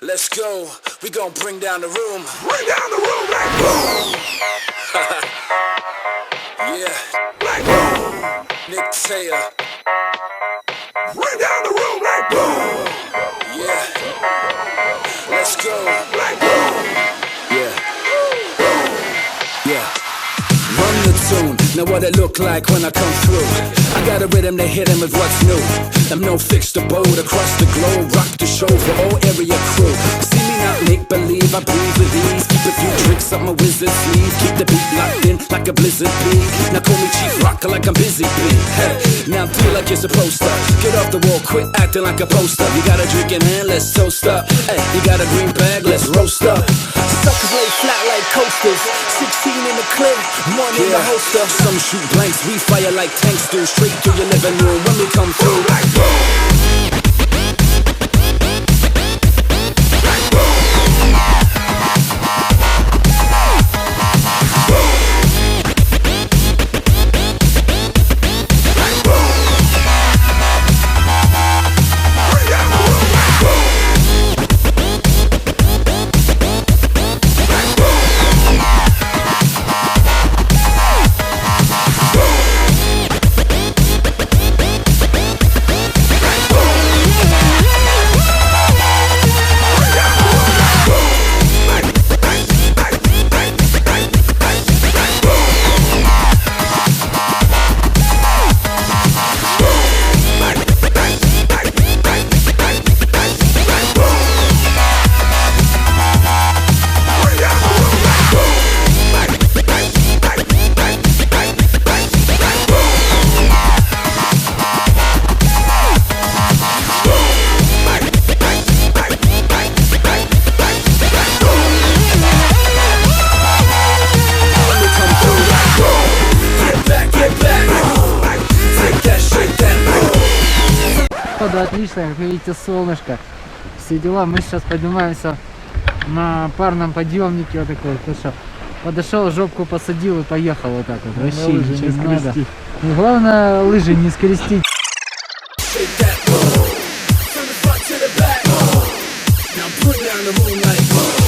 Let's go, we gon' bring down the room. Bring down the room like boom. Yeah, Like boom. Nick Taylor. Bring down the room like boom. Yeah, let's go. Like boom. Yeah, yeah. Run the tune, now what it look like when I come through. I got a rhythm to hit him with what's new. I'm no fixed abode across the globe. Rock the show for all area crew. See me not make believe, I breathe with ease. Keep a few tricks up my wizard sleeve. Keep the beat locked in like a blizzard bee. Now call me Chief Rocker like I'm busy bee. Hey, now feel like you're supposed to. Get off the wall, quit acting like a poster. You got a drink in hand, let's toast up. Hey, you got a green bag, let's roast up. Suckers lay flat like coasters. 16 in the clip, one in the holster. Some shoot blanks, we fire like tanks do. Straight through your living room when we come through. Like boom. Like boom. Погода отличная, как видите, солнышко, все дела. Мы сейчас поднимаемся на парном подъемнике вот такой. Хорошо. Подошел, жопку посадил и поехал вот так вот. Вообще ничего не надо. И главное, лыжи не скрестить. Now put down the moonlight.